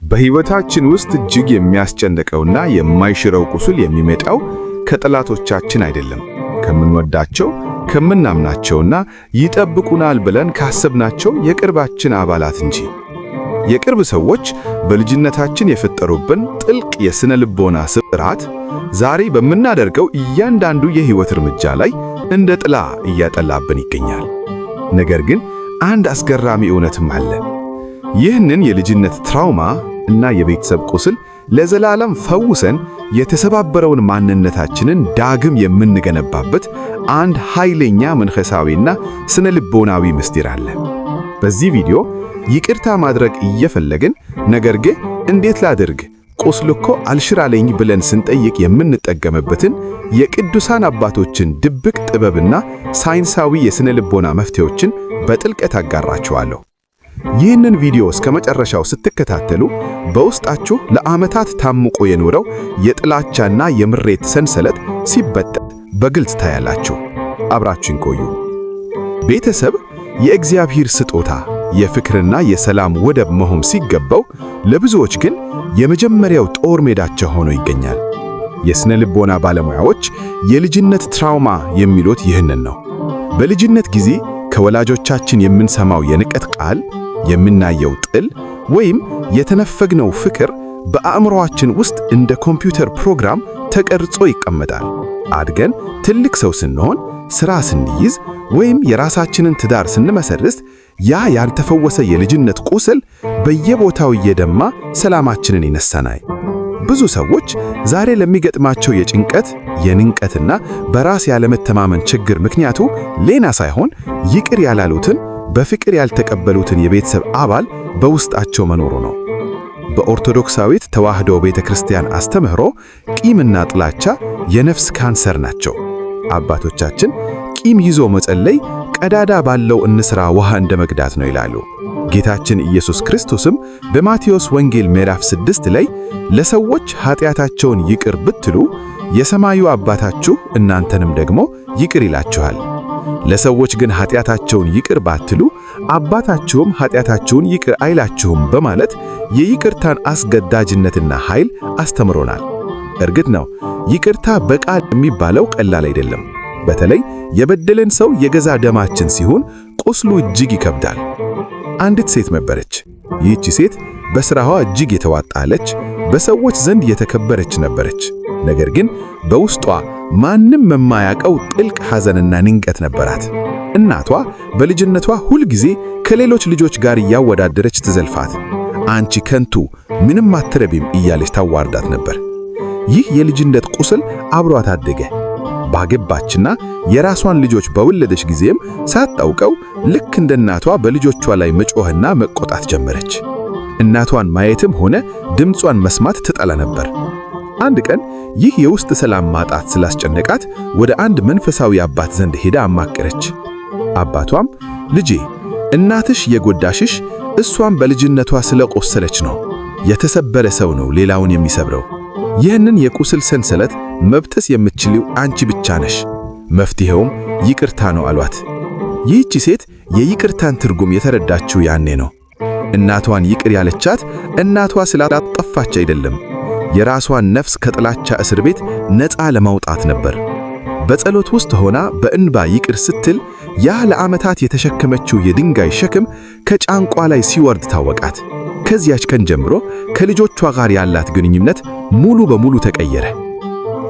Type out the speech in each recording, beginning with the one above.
በሕይወታችን ውስጥ እጅግ የሚያስጨንቀውና የማይሽረው ቁስል የሚመጣው ከጠላቶቻችን አይደለም፣ ከምንወዳቸው ከምናምናቸውና ይጠብቁናል ብለን ካሰብናቸው የቅርባችን አባላት እንጂ። የቅርብ ሰዎች በልጅነታችን የፈጠሩብን ጥልቅ የሥነ ልቦና ስብራት ዛሬ በምናደርገው እያንዳንዱ የሕይወት እርምጃ ላይ እንደ ጥላ እያጠላብን ይገኛል። ነገር ግን አንድ አስገራሚ እውነትም አለ። ይህንን የልጅነት ትራውማ እና የቤተሰብ ቁስል ለዘላለም ፈውሰን የተሰባበረውን ማንነታችንን ዳግም የምንገነባበት አንድ ኃይለኛ መንፈሳዊና ስነ ልቦናዊ ምስጢር አለ። በዚህ ቪዲዮ ይቅርታ ማድረግ እየፈለግን ነገር ግን እንዴት ላድርግ ቁስሉ እኮ አልሽራለኝ ብለን ስንጠይቅ የምንጠቀምበትን የቅዱሳን አባቶችን ድብቅ ጥበብና ሳይንሳዊ የስነ ልቦና መፍትሄዎችን በጥልቀት አጋራችኋለሁ። ይህንን ቪዲዮ እስከ መጨረሻው ስትከታተሉ በውስጣችሁ ለዓመታት ታምቆ የኖረው የጥላቻና የምሬት ሰንሰለት ሲበጠስ በግልጽ ታያላችሁ። አብራችሁን ቆዩ። ቤተሰብ የእግዚአብሔር ስጦታ፣ የፍቅርና የሰላም ወደብ መሆን ሲገባው ለብዙዎች ግን የመጀመሪያው ጦር ሜዳቸው ሆኖ ይገኛል። የስነ ልቦና ባለሙያዎች የልጅነት ትራውማ የሚሉት ይህንን ነው። በልጅነት ጊዜ ከወላጆቻችን የምንሰማው የንቀት ቃል፣ የምናየው ጥል ወይም የተነፈግነው ፍቅር በአእምሮአችን ውስጥ እንደ ኮምፒውተር ፕሮግራም ተቀርጾ ይቀመጣል። አድገን ትልቅ ሰው ስንሆን፣ ሥራ ስንይዝ ወይም የራሳችንን ትዳር ስንመሰርት ያ ያልተፈወሰ የልጅነት ቁስል በየቦታው እየደማ ሰላማችንን ይነሳናል። ብዙ ሰዎች ዛሬ ለሚገጥማቸው የጭንቀት፣ የንቀትና በራስ ያለመተማመን ችግር ምክንያቱ ሌላ ሳይሆን ይቅር ያላሉትን በፍቅር ያልተቀበሉትን የቤተሰብ አባል በውስጣቸው መኖሩ ነው። በኦርቶዶክሳዊት ተዋሕዶ ቤተክርስቲያን አስተምህሮ ቂምና ጥላቻ የነፍስ ካንሰር ናቸው። አባቶቻችን ቂም ይዞ መጸለይ ቀዳዳ ባለው እንስራ ውሃ እንደ መቅዳት ነው ይላሉ። ጌታችን ኢየሱስ ክርስቶስም በማቴዎስ ወንጌል ምዕራፍ 6 ላይ ለሰዎች ኃጢአታቸውን ይቅር ብትሉ የሰማዩ አባታችሁ እናንተንም ደግሞ ይቅር ይላችኋል። ለሰዎች ግን ኃጢአታቸውን ይቅር ባትሉ አባታችሁም ኃጢአታችሁን ይቅር አይላችሁም በማለት የይቅርታን አስገዳጅነትና ኃይል አስተምሮናል። እርግጥ ነው ይቅርታ በቃል የሚባለው ቀላል አይደለም። በተለይ የበደለን ሰው የገዛ ደማችን ሲሆን ቁስሉ እጅግ ይከብዳል። አንዲት ሴት ነበረች። ይህች ሴት በሥራዋ እጅግ የተዋጣለች፣ በሰዎች ዘንድ የተከበረች ነበረች። ነገር ግን በውስጧ ማንም የማያውቀው ጥልቅ ሐዘንና ንቀት ነበራት። እናቷ በልጅነቷ ሁል ጊዜ ከሌሎች ልጆች ጋር እያወዳደረች ትዘልፋት፣ አንቺ ከንቱ ምንም አትረቢም እያለች ታዋርዳት ነበር። ይህ የልጅነት ቁስል አብሯት አደገ። ባገባችና የራሷን ልጆች በወለደች ጊዜም ሳታውቀው ልክ እንደ እናቷ በልጆቿ ላይ መጮህና መቆጣት ጀመረች። እናቷን ማየትም ሆነ ድምጿን መስማት ትጠላ ነበር። አንድ ቀን ይህ የውስጥ ሰላም ማጣት ስላስጨነቃት ወደ አንድ መንፈሳዊ አባት ዘንድ ሄዳ አማከረች። አባቷም ልጄ፣ እናትሽ የጎዳሽሽ እሷም በልጅነቷ ስለቆሰለች ነው። የተሰበረ ሰው ነው ሌላውን የሚሰብረው። ይህንን የቁስል ሰንሰለት መብጠስ የምትችሊው አንቺ ብቻ ነሽ። መፍትሄውም ይቅርታ ነው አሏት። ይህች ሴት የይቅርታን ትርጉም የተረዳችው ያኔ ነው። እናቷን ይቅር ያለቻት እናቷ ስላጠፋች አይደለም፣ የራሷን ነፍስ ከጥላቻ እስር ቤት ነፃ ለማውጣት ነበር። በጸሎት ውስጥ ሆና በእንባ ይቅር ስትል ያ ለዓመታት የተሸከመችው የድንጋይ ሸክም ከጫንቋ ላይ ሲወርድ ታወቃት። ከዚያች ቀን ጀምሮ ከልጆቿ ጋር ያላት ግንኙነት ሙሉ በሙሉ ተቀየረ።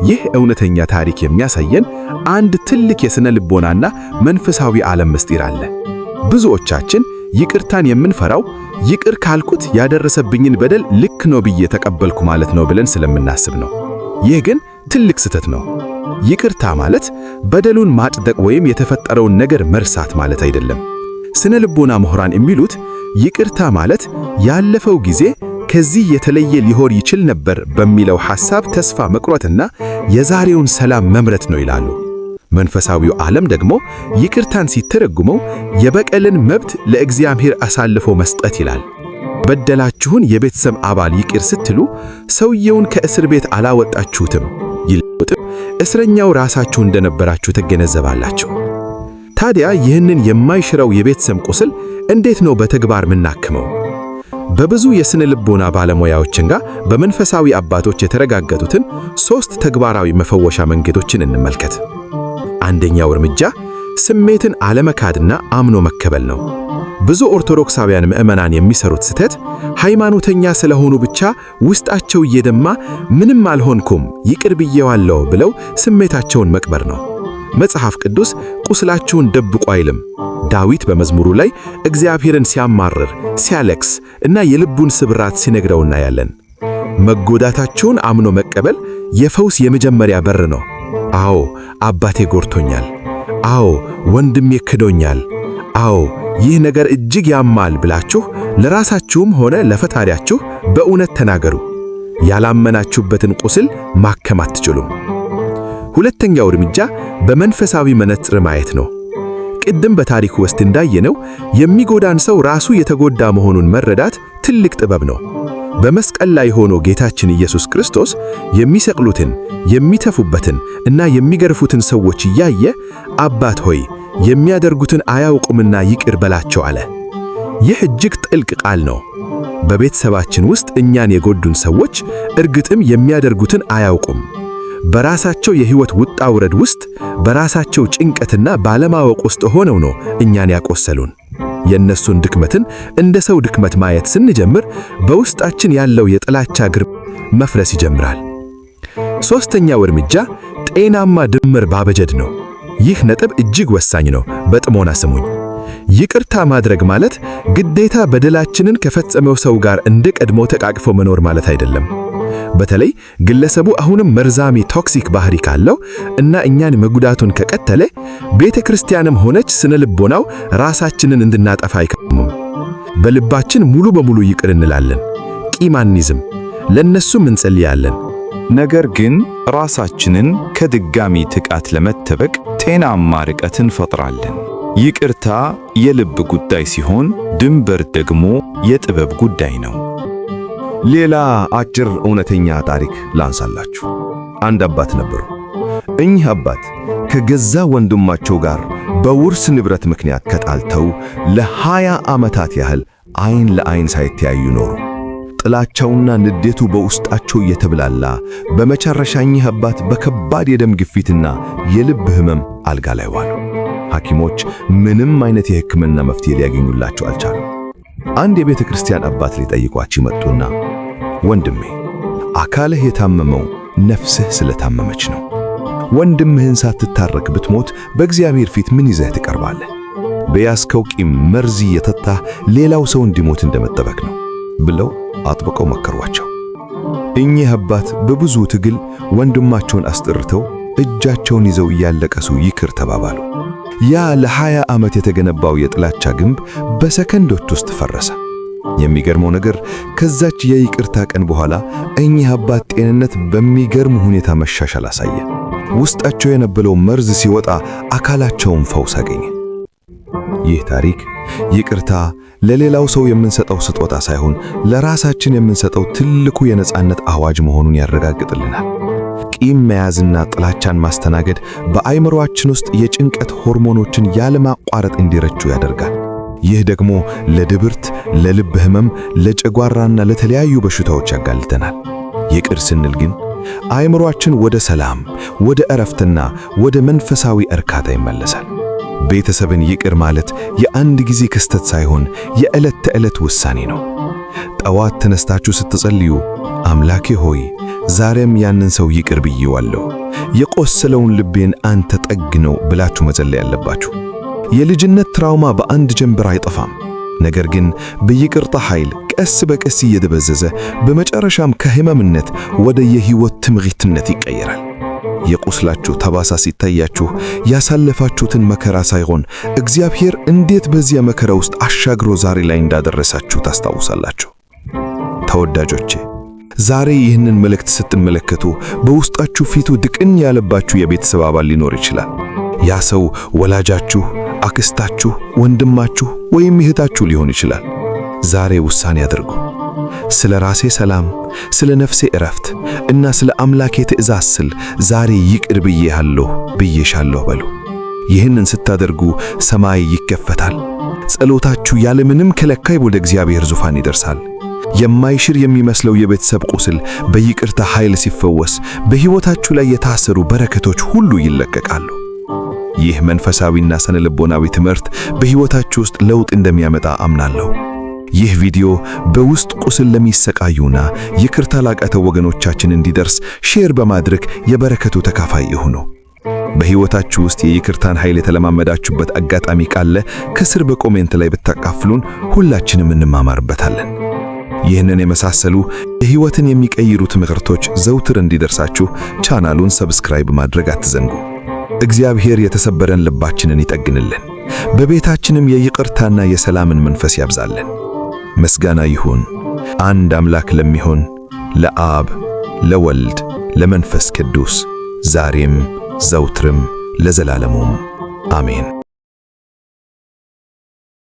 ይህ እውነተኛ ታሪክ የሚያሳየን አንድ ትልቅ የሥነ ልቦናና መንፈሳዊ ዓለም ምስጢር አለ። ብዙዎቻችን ይቅርታን የምንፈራው ይቅር ካልኩት ያደረሰብኝን በደል ልክ ነው ብዬ ተቀበልኩ ማለት ነው ብለን ስለምናስብ ነው። ይህ ግን ትልቅ ስህተት ነው። ይቅርታ ማለት በደሉን ማጽደቅ ወይም የተፈጠረውን ነገር መርሳት ማለት አይደለም። ስነ ልቦና ምሁራን የሚሉት ይቅርታ ማለት ያለፈው ጊዜ ከዚህ የተለየ ሊሆን ይችል ነበር በሚለው ሐሳብ ተስፋ መቁረጥና የዛሬውን ሰላም መምረጥ ነው ይላሉ። መንፈሳዊው ዓለም ደግሞ ይቅርታን ሲተረጉመው የበቀልን መብት ለእግዚአብሔር አሳልፎ መስጠት ይላል። በደላችሁን የቤተሰብ አባል ይቅር ስትሉ ሰውየውን ከእስር ቤት አላወጣችሁትም፣ ይልቁንም እስረኛው ራሳችሁ እንደነበራችሁ ትገነዘባላችሁ። ታዲያ ይህንን የማይሽረው የቤተሰብ ቁስል እንዴት ነው በተግባር ምናክመው? በብዙ የስነ ልቦና ባለሙያዎችና በመንፈሳዊ አባቶች የተረጋገጡትን 3 ተግባራዊ መፈወሻ መንገዶችን እንመልከት። አንደኛው እርምጃ ስሜትን አለመካድና አምኖ መቀበል ነው። ብዙ ኦርቶዶክሳውያን ምዕመናን የሚሰሩት ስህተት ሃይማኖተኛ ስለሆኑ ብቻ ውስጣቸው እየደማ ምንም አልሆንኩም ይቅር ብዬዋለሁ ብለው ስሜታቸውን መቅበር ነው። መጽሐፍ ቅዱስ ቁስላችሁን ደብቁ አይልም። ዳዊት በመዝሙሩ ላይ እግዚአብሔርን ሲያማርር፣ ሲያለቅስ እና የልቡን ስብራት ሲነግረው እናያለን። መጎዳታችሁን አምኖ መቀበል የፈውስ የመጀመሪያ በር ነው። አዎ አባቴ ጎድቶኛል፣ አዎ ወንድሜ ክዶኛል፣ አዎ ይህ ነገር እጅግ ያማል ብላችሁ ለራሳችሁም ሆነ ለፈጣሪያችሁ በእውነት ተናገሩ። ያላመናችሁበትን ቁስል ማከም አትችሉም። ሁለተኛው እርምጃ በመንፈሳዊ መነጽር ማየት ነው። ቅድም በታሪኩ ውስጥ እንዳየነው የሚጎዳን ሰው ራሱ የተጎዳ መሆኑን መረዳት ትልቅ ጥበብ ነው። በመስቀል ላይ ሆኖ ጌታችን ኢየሱስ ክርስቶስ የሚሰቅሉትን፣ የሚተፉበትን እና የሚገርፉትን ሰዎች እያየ አባት ሆይ የሚያደርጉትን አያውቁምና ይቅር በላቸው አለ። ይህ እጅግ ጥልቅ ቃል ነው። በቤተሰባችን ውስጥ እኛን የጎዱን ሰዎች እርግጥም የሚያደርጉትን አያውቁም። በራሳቸው የሕይወት ውጣ ውረድ ውስጥ በራሳቸው ጭንቀትና ባለማወቅ ውስጥ ሆነው ነው እኛን ያቆሰሉን። የእነሱን ድክመትን እንደ ሰው ድክመት ማየት ስንጀምር በውስጣችን ያለው የጥላቻ ግርብ መፍረስ ይጀምራል። ሦስተኛው እርምጃ ጤናማ ድምር ማበጀት ነው። ይህ ነጥብ እጅግ ወሳኝ ነው። በጥሞና ስሙኝ። ይቅርታ ማድረግ ማለት ግዴታ በደላችንን ከፈጸመው ሰው ጋር እንደ ቀድሞ ተቃቅፎ መኖር ማለት አይደለም። በተለይ ግለሰቡ አሁንም መርዛሚ ቶክሲክ ባህሪ ካለው እና እኛን መጉዳቱን ከቀጠለ ቤተ ክርስቲያንም ሆነች ስነ ልቦናው ራሳችንን እንድናጠፋ አይከሙም። በልባችን ሙሉ በሙሉ ይቅር እንላለን፣ ቂም አንይዝም፣ ለነሱም እንጸልያለን። ነገር ግን ራሳችንን ከድጋሚ ጥቃት ለመጠበቅ ጤናማ ርቀት እንፈጥራለን። ይቅርታ የልብ ጉዳይ ሲሆን ድንበር ደግሞ የጥበብ ጉዳይ ነው። ሌላ አጭር እውነተኛ ታሪክ ላንሳላችሁ። አንድ አባት ነበሩ። እኚህ አባት ከገዛ ወንድማቸው ጋር በውርስ ንብረት ምክንያት ተጣልተው ለ20 ዓመታት ያህል አይን ለአይን ሳይተያዩ ኖሩ። ጥላቻውና ንዴቱ በውስጣቸው እየተብላላ በመጨረሻ እኚህ አባት በከባድ የደም ግፊትና የልብ ህመም አልጋ ላይ ዋሉ። ሐኪሞች ምንም አይነት የሕክምና መፍትሄ ሊያገኙላቸው አልቻሉም። አንድ የቤተ ክርስቲያን አባት ሊጠይቋቸው መጡና ወንድሜ፣ አካልህ የታመመው ነፍስህ ስለታመመች ነው። ወንድምህን ሳትታረቅ ብትሞት በእግዚአብሔር ፊት ምን ይዘህ ትቀርባለህ? በያዝከው ቂም መርዝ የተታህ ሌላው ሰው እንዲሞት እንደመጠበቅ ነው ብለው አጥብቀው መከሯቸው። እኚህ አባት በብዙ ትግል ወንድማቸውን አስጠርተው እጃቸውን ይዘው እያለቀሱ ይቅር ተባባሉ። ያ ለ20 ዓመት የተገነባው የጥላቻ ግንብ በሰከንዶች ውስጥ ፈረሰ። የሚገርመው ነገር ከዛች የይቅርታ ቀን በኋላ እኚህ አባት ጤንነት በሚገርም ሁኔታ መሻሻል አሳየ። ውስጣቸው የነበረው መርዝ ሲወጣ አካላቸውም ፈውስ አገኘ። ይህ ታሪክ ይቅርታ ለሌላው ሰው የምንሰጠው ስጦታ ሳይሆን ለራሳችን የምንሰጠው ትልቁ የነጻነት አዋጅ መሆኑን ያረጋግጥልናል። ቂም መያዝና ጥላቻን ማስተናገድ በአእምሮአችን ውስጥ የጭንቀት ሆርሞኖችን ያለማቋረጥ እንዲረጩ ያደርጋል። ይህ ደግሞ ለድብርት፣ ለልብ ህመም፣ ለጨጓራና ለተለያዩ በሽታዎች ያጋልጠናል። ይቅር ስንል ግን አእምሮአችን ወደ ሰላም፣ ወደ እረፍትና ወደ መንፈሳዊ እርካታ ይመለሳል። ቤተሰብን ይቅር ማለት የአንድ ጊዜ ክስተት ሳይሆን የዕለት ተዕለት ውሳኔ ነው። ጠዋት ተነስታችሁ ስትጸልዩ አምላኬ ሆይ ዛሬም ያንን ሰው ይቅር ብዬዋለሁ፣ የቆሰለውን ልቤን አንተ ጠግነው ብላችሁ መጸለይ ያለባችሁ። የልጅነት ትራውማ በአንድ ጀንበር አይጠፋም። ነገር ግን በይቅርታ ኃይል ቀስ በቀስ እየደበዘዘ በመጨረሻም ከህመምነት ወደ የህይወት ትምሪትነት ይቀየራል። የቁስላችሁ ተባሳ ሲታያችሁ ያሳለፋችሁትን መከራ ሳይሆን እግዚአብሔር እንዴት በዚያ መከራ ውስጥ አሻግሮ ዛሬ ላይ እንዳደረሳችሁ ታስታውሳላችሁ። ተወዳጆቼ፣ ዛሬ ይህንን መልእክት ስትመለከቱ በውስጣችሁ ፊቱ ድቅን ያለባችሁ የቤተሰብ አባል ሊኖር ይችላል። ያ ሰው ወላጃችሁ፣ አክስታችሁ፣ ወንድማችሁ ወይም እህታችሁ ሊሆን ይችላል። ዛሬ ውሳኔ አድርጉ። ስለ ራሴ ሰላም፣ ስለ ነፍሴ እረፍት እና ስለ አምላኬ ትእዛዝ ስል ዛሬ ይቅር ብዬሻለሁ በሉ። ይህንን ስታደርጉ ሰማይ ይከፈታል፣ ጸሎታችሁ ያለምንም ከለካይ ወደ እግዚአብሔር ዙፋን ይደርሳል። የማይሽር የሚመስለው የቤተሰብ ቁስል በይቅርታ ኃይል ሲፈወስ፣ በሕይወታችሁ ላይ የታሰሩ በረከቶች ሁሉ ይለቀቃሉ። ይህ መንፈሳዊና ስነ ልቦናዊ ትምህርት በሕይወታችሁ ውስጥ ለውጥ እንደሚያመጣ አምናለሁ። ይህ ቪዲዮ በውስጥ ቁስል ለሚሰቃዩና ይቅርታ ላቃተው ወገኖቻችን እንዲደርስ ሼር በማድረግ የበረከቱ ተካፋይ ይሁኑ። በሕይወታችሁ ውስጥ የይቅርታን ኃይል የተለማመዳችሁበት አጋጣሚ ካለ ከስር በኮሜንት ላይ ብታካፍሉን ሁላችንም እንማማርበታለን። ይህንን የመሳሰሉ ሕይወትን የሚቀይሩ ትምህርቶች ዘውትር እንዲደርሳችሁ ቻናሉን ሰብስክራይብ ማድረግ አትዘንጉ። እግዚአብሔር የተሰበረን ልባችንን ይጠግንልን፣ በቤታችንም የይቅርታና የሰላምን መንፈስ ያብዛልን። ምስጋና ይሁን አንድ አምላክ ለሚሆን ለአብ ለወልድ ለመንፈስ ቅዱስ ዛሬም ዘውትርም ለዘላለሙም አሜን።